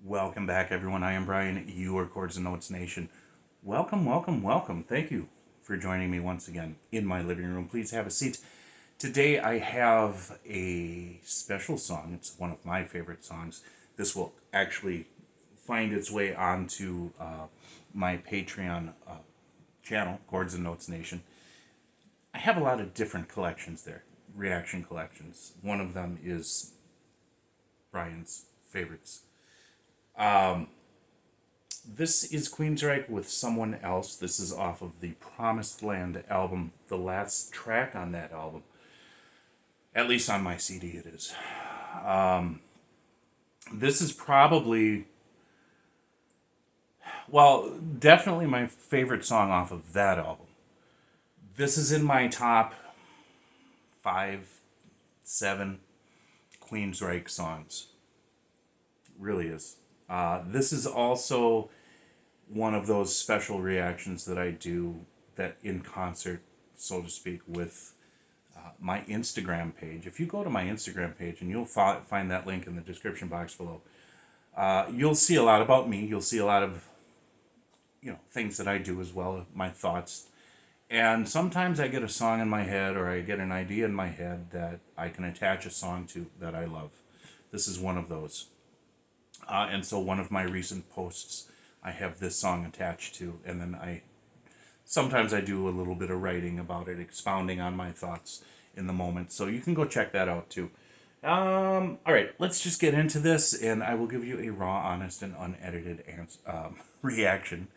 Welcome back, everyone. I am Brian, your Chords and Notes Nation. Welcome, welcome, welcome. Thank you for joining me once again in my living room. Please have a seat. Today I have a special song. It's one of my favorite songs. This will actually find its way onto my Patreon channel, Chords and Notes Nation. I have a lot of different collections there, reaction collections. One of them is Brian's favorites. This is Queensryche with Someone Else. This is off of the Promised Land album, the last track on that album. At least on my CD it is. This is probably, well, definitely my favorite song off of that album. This is in my top 5, 7 Queensryche songs. It really is. This is also one of those special reactions that I do that in concert, so to speak, with my Instagram page. If you go to my Instagram page, and you'll find that link in the description box below, you'll see a lot about me. You'll see a lot of, things that I do as well, my thoughts. And sometimes I get a song in my head, or I get an idea in my head that I can attach a song to that I love. This is one of those. And so one of my recent posts, I have this song attached to, and then sometimes I do a little bit of writing about it, expounding on my thoughts in the moment. So you can go check that out too. All right, let's just get into this, and I will give you a raw, honest, and unedited reaction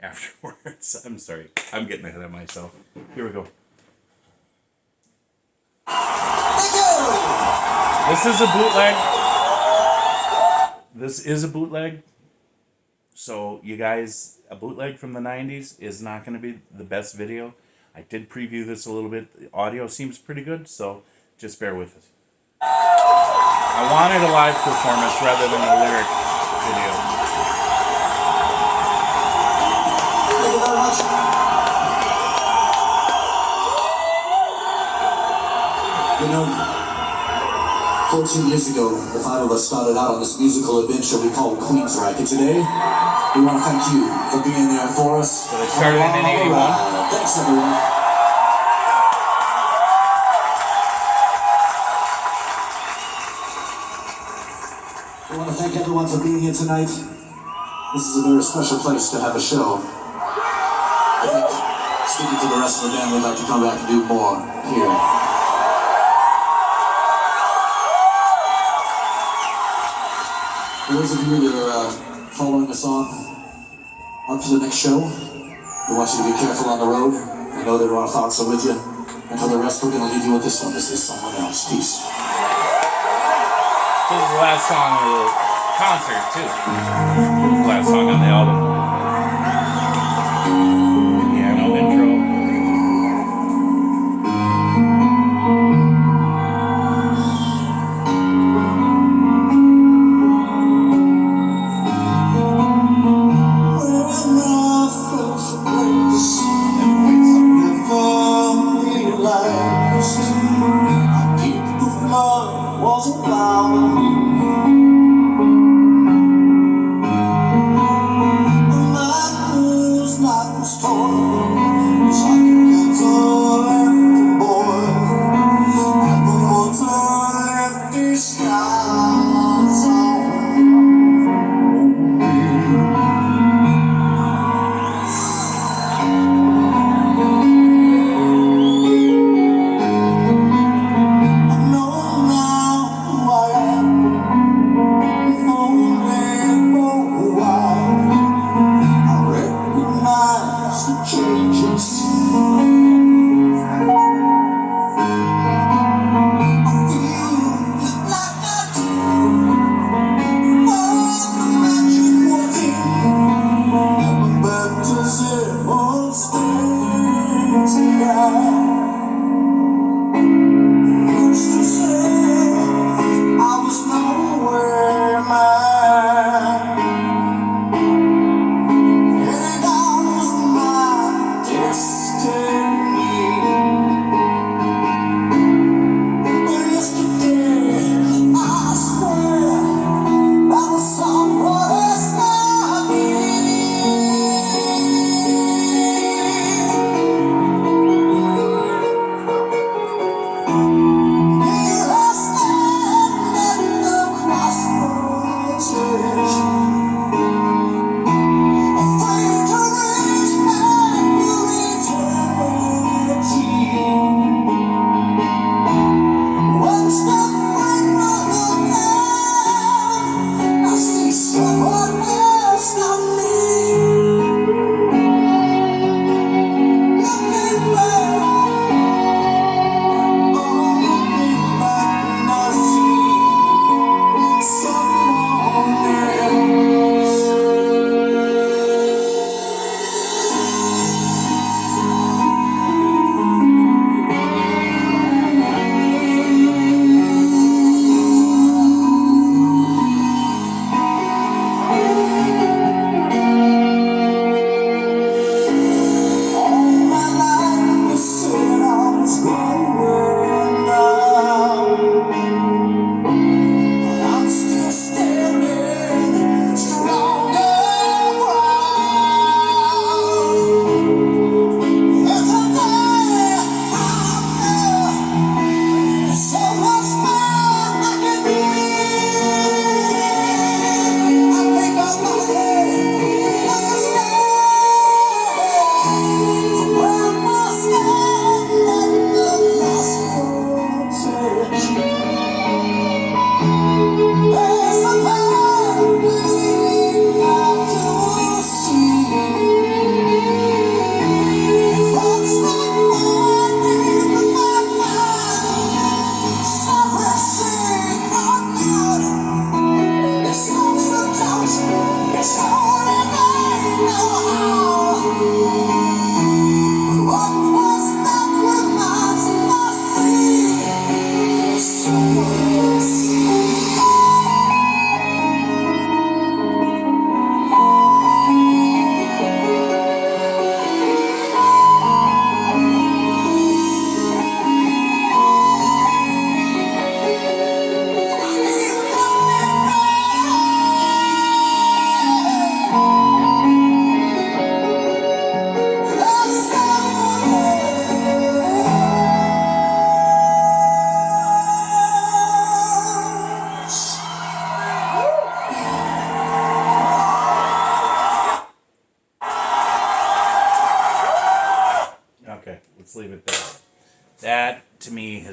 afterwards. I'm sorry, I'm getting ahead of myself. Here we go. This is a bootleg. This is a bootleg, so you guys, a bootleg from the 90s is not going to be the best video. I did preview this a little bit. The audio seems pretty good, so just bear with us. I wanted a live performance rather than a lyric video. Thank you very much. 14 years ago, the 5 of us started out on this musical adventure we call Queensryche. And today, we want to thank you for being there for us. So they started in 81. Thanks, everyone. We want to thank everyone for being here tonight. This is a very special place to have a show. I think, speaking to the rest of the band, we'd like to come back and do more here. For those of you that are following us on up to the next show, we want you to be careful on the road. I know that our thoughts are with you. And for the rest, we're going to leave you with this one. This is Someone Else. Peace. This is the last song of the concert, too. This is the last song on the album. Piano intro.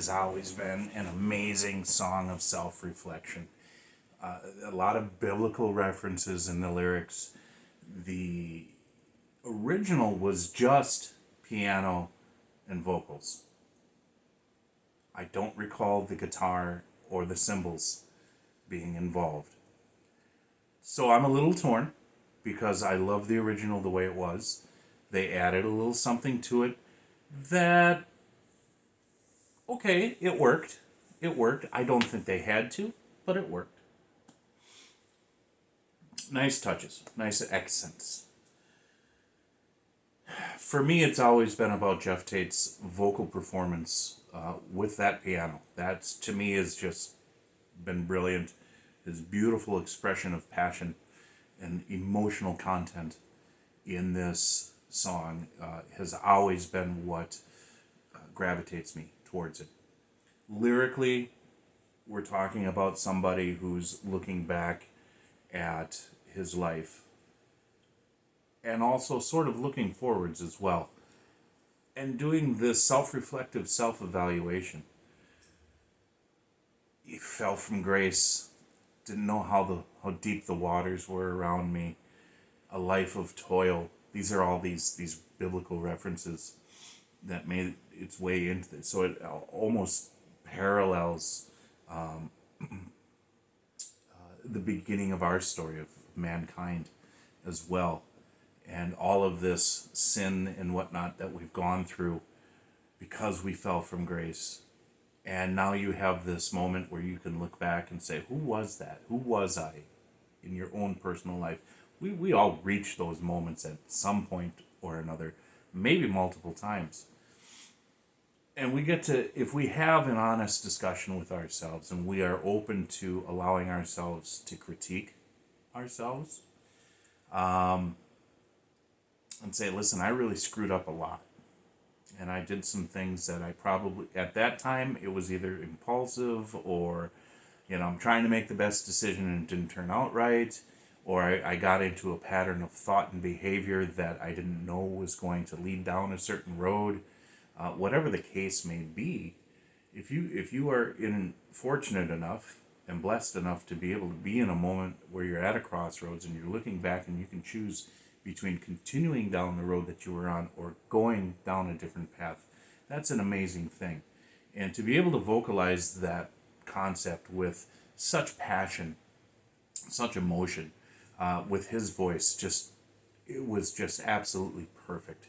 has always been an amazing song of self-reflection. A lot of biblical references in the lyrics. The original was just piano and vocals. I don't recall the guitar or the cymbals being involved. So I'm a little torn because I love the original the way it was. They added a little something to it that, okay, it worked. It worked. I don't think they had to, but it worked. Nice touches, nice accents. For me, it's always been about Jeff Tate's vocal performance with that piano. That's, to me, has just been brilliant. His beautiful expression of passion and emotional content in this song has always been what gravitates me towards it. Lyrically, we're talking about somebody who's looking back at his life and also sort of looking forwards as well, and doing this self-reflective self-evaluation. He fell from grace, didn't know how deep the waters were around me, a life of toil. These are all these biblical references that made its way into this. So it almost parallels the beginning of our story of mankind as well. And all of this sin and whatnot that we've gone through because we fell from grace. And now you have this moment where you can look back and say, who was that? Who was I in your own personal life? We all reach those moments at some point or another, maybe multiple times. And we get to, if we have an honest discussion with ourselves and we are open to allowing ourselves to critique ourselves, and say, listen, I really screwed up a lot. And I did some things that I probably, at that time, it was either impulsive or, I'm trying to make the best decision and it didn't turn out right. Or I got into a pattern of thought and behavior that I didn't know was going to lead down a certain road. Whatever the case may be, if you are fortunate enough and blessed enough to be able to be in a moment where you're at a crossroads and you're looking back and you can choose between continuing down the road that you were on or going down a different path, that's an amazing thing. And to be able to vocalize that concept with such passion, such emotion, with his voice, it was just absolutely perfect.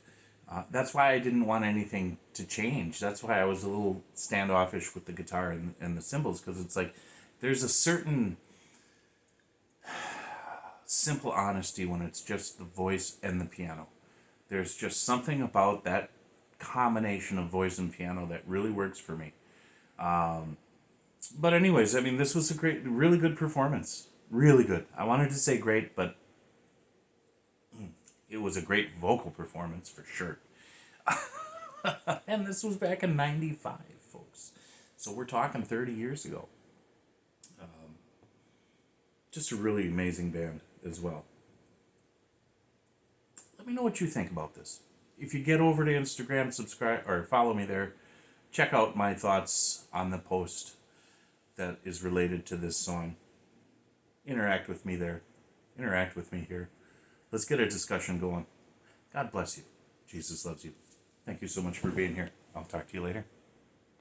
That's why I didn't want anything to change. That's why I was a little standoffish with the guitar and the cymbals, because it's like there's a certain simple honesty when it's just the voice and the piano. There's just something about that combination of voice and piano that really works for me. But anyways, I mean, this was a really good performance. Really good. I wanted to say great, but it was a great vocal performance for sure. And this was back in 95, folks. So we're talking 30 years ago. Just a really amazing band as well. Let me know what you think about this. If you get over to Instagram, subscribe or follow me there, check out my thoughts on the post that is related to this song. Interact with me there. Interact with me here. Let's get a discussion going. God bless you. Jesus loves you. Thank you so much for being here. I'll talk to you later.